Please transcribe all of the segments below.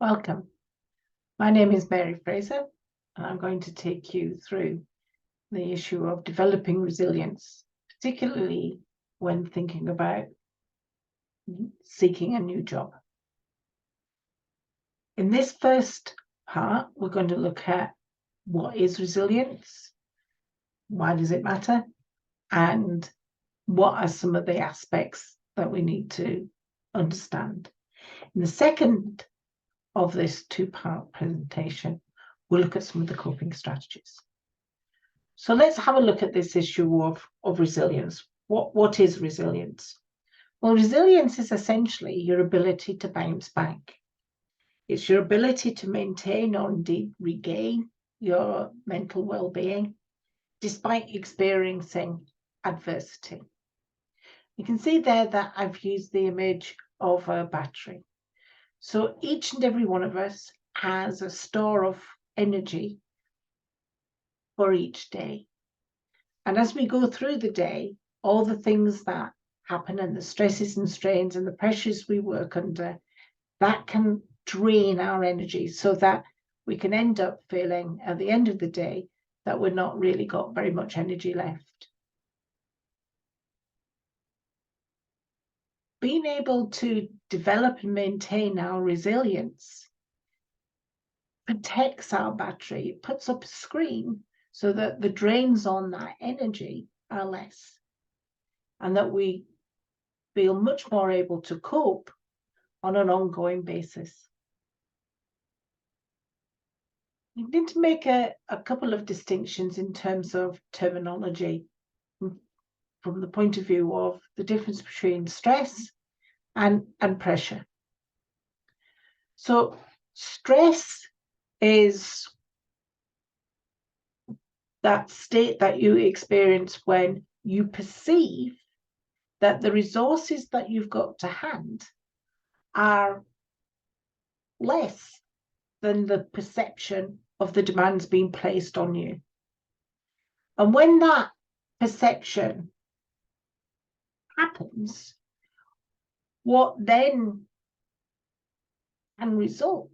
Welcome. My name is Mary Fraser, and I'm going to take you through the issue of developing resilience, particularly when thinking about seeking a new job. In this first part, we're going to look at what is resilience, why does it matter, and what are some of the aspects that we need to understand. In the second of this two-part presentation, we'll look at some of the coping strategies. So let's have a look at this issue of resilience. What is resilience? Well, resilience is essentially your ability to bounce back. It's your ability to maintain or indeed regain your mental well-being despite experiencing adversity. You can see there that I've used the image of a battery. So each and every one of us has a store of energy for each day. And as we go through the day, all the things that happen and the stresses and strains and the pressures we work under, that can drain our energy so that we can end up feeling at the end of the day that we're not really got very much energy left. Being able to develop and maintain our resilience protects our battery. It puts up a screen so that the drains on that energy are less and that we feel much more able to cope on an ongoing basis. We need to make a couple of distinctions in terms of terminology from the point of view of the difference between stress and pressure. So stress is that state that you experience when you perceive that the resources that you've got to hand are less than the perception of the demands being placed on you. And when that perception happens, what then can result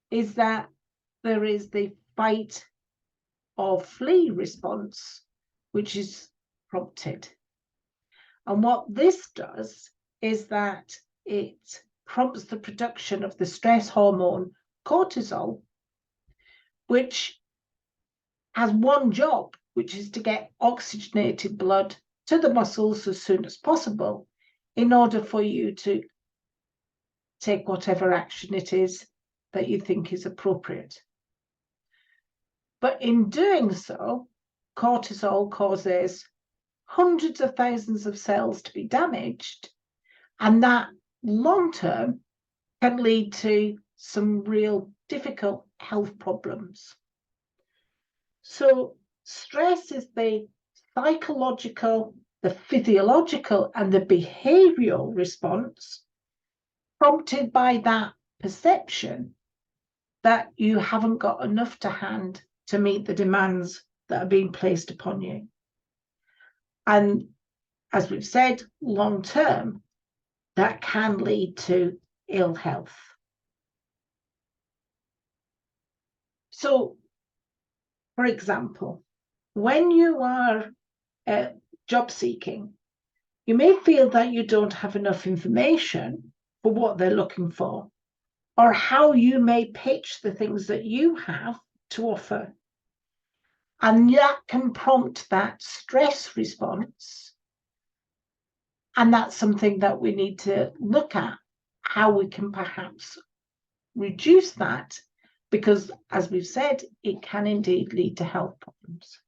is that there is the fight or flee response, which is prompted. And what this does is that it prompts the production of the stress hormone cortisol, which has one job, which is to get oxygenated blood to the muscles as soon as possible in order for you to take whatever action it is that you think is appropriate. But in doing so, cortisol causes hundreds of thousands of cells to be damaged, and that long-term can lead to some real difficult health problems. So stress is the psychological, the physiological, and the behavioral response prompted by that perception that you haven't got enough to hand to meet the demands that are being placed upon you. And as we've said, long term, that can lead to ill health. So, for example, when you are job seeking, you may feel that you don't have enough information for what they're looking for, or how you may pitch the things that you have to offer. And that can prompt that stress response. And that's something that we need to look at, how we can perhaps reduce that, because as we've said, it can indeed lead to health problems.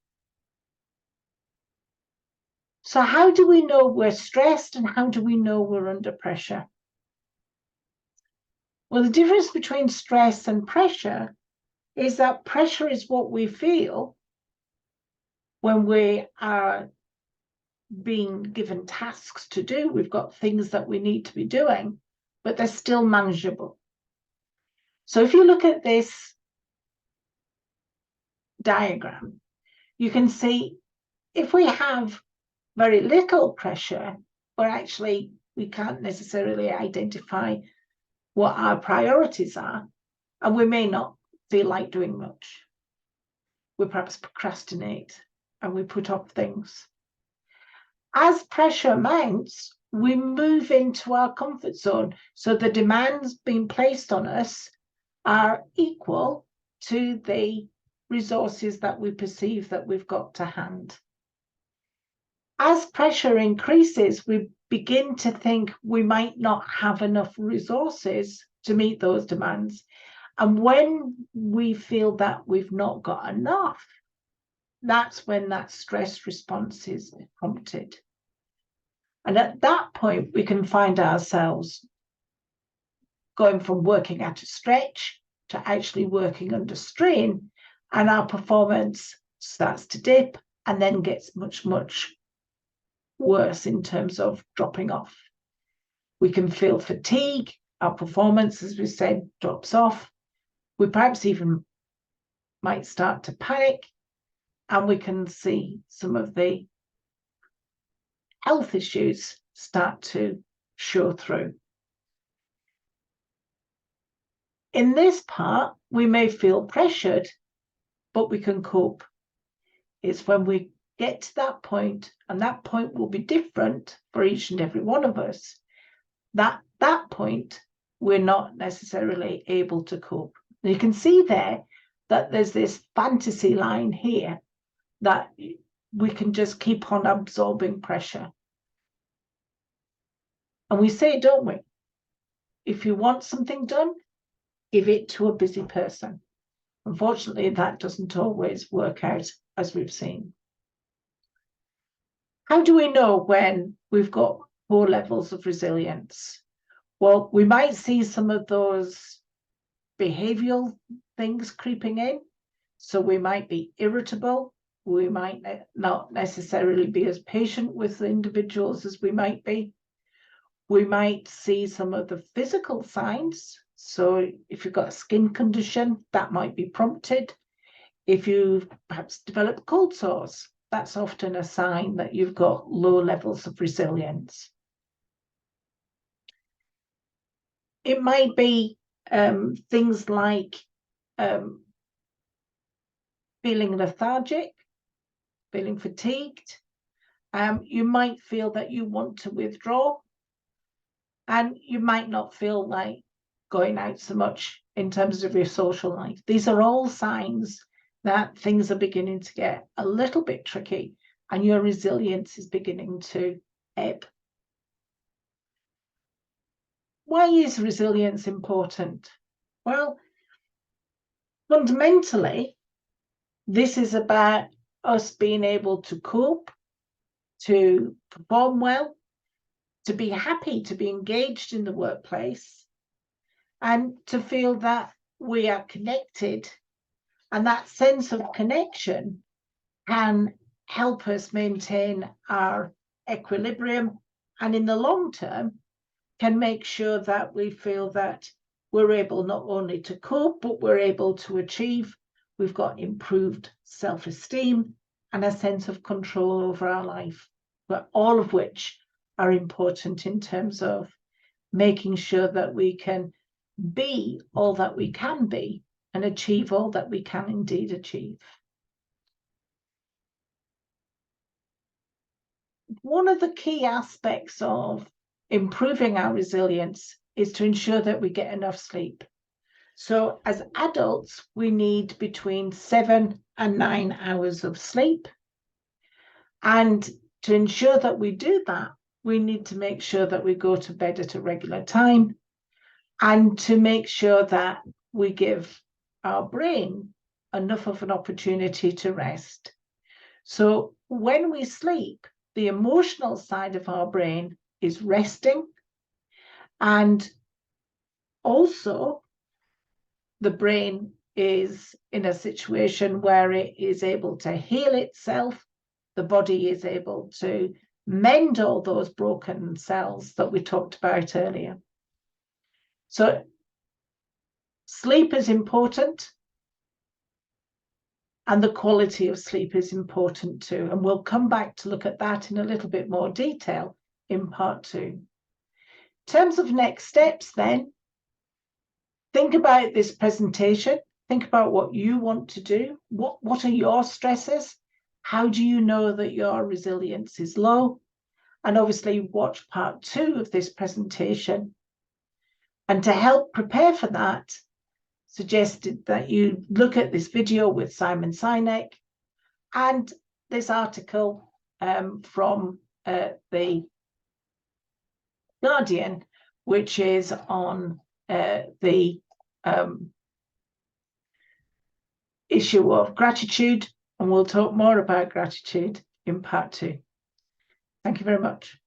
So how do we know we're stressed and how do we know we're under pressure? Well, the difference between stress and pressure is that pressure is what we feel when we are being given tasks to do. We've got things that we need to be doing, but they're still manageable. So if you look at this diagram, you can see if we have very little pressure, we can't necessarily identify what our priorities are, and we may not feel like doing much. We perhaps procrastinate and we put off things. As pressure mounts, we move into our comfort zone. So the demands being placed on us are equal to the resources that we perceive that we've got to hand. As pressure increases, we begin to think we might not have enough resources to meet those demands. And when we feel that we've not got enough, that's when that stress response is prompted. And at that point, we can find ourselves going from working at a stretch to actually working under strain, and our performance starts to dip and then gets much, much worse in terms of dropping off. We can feel fatigue. Our performance, as we said, drops off. We perhaps even might start to panic, and we can see some of the health issues start to show through. In this part, we may feel pressured, but we can cope. It's when we get to that point, and that point will be different for each and every one of us, that point we're not necessarily able to cope. And you can see there that there's this fantasy line here that we can just keep on absorbing pressure. And we say, don't we? If you want something done, give it to a busy person. Unfortunately, that doesn't always work out, as we've seen. How do we know when we've got poor levels of resilience? Well, we might see some of those behavioral things creeping in. So we might be irritable. We might not necessarily be as patient with the individuals as we might be. We might see some of the physical signs. So if you've got a skin condition, that might be prompted. If you've perhaps developed cold sores, that's often a sign that you've got low levels of resilience. It might be things like feeling lethargic, feeling fatigued. You might feel that you want to withdraw, and you might not feel like going out so much in terms of your social life. These are all signs that things are beginning to get a little bit tricky and your resilience is beginning to ebb. Why is resilience important? Well, fundamentally, this is about us being able to cope, to perform well, to be happy, to be engaged in the workplace, and to feel that we are connected. And that sense of connection can help us maintain our equilibrium, and in the long term can make sure that we feel that we're able not only to cope, but we're able to achieve. We've got improved self-esteem and a sense of control over our life, but all of which are important in terms of making sure that we can be all that we can be and achieve all that we can indeed achieve. One of the key aspects of improving our resilience is to ensure that we get enough sleep. So as adults, we need between 7 and 9 hours of sleep. And to ensure that we do that, we need to make sure that we go to bed at a regular time, and to make sure that we give our brain enough of an opportunity to rest. So when we sleep, the emotional side of our brain is resting, and also the brain is in a situation where it is able to heal itself. The body is able to mend all those broken cells that we talked about earlier. So sleep is important, and the quality of sleep is important too. And we'll come back to look at that in a little bit more detail in part 2. In terms of next steps then, think about this presentation. Think about what you want to do. What are your stresses? How do you know that your resilience is low? And obviously watch part 2 of this presentation. And to help prepare for that, suggested that you look at this video with Simon Sinek and this article from the Guardian, which is on the issue of gratitude, and we'll talk more about gratitude in part 2. Thank you very much.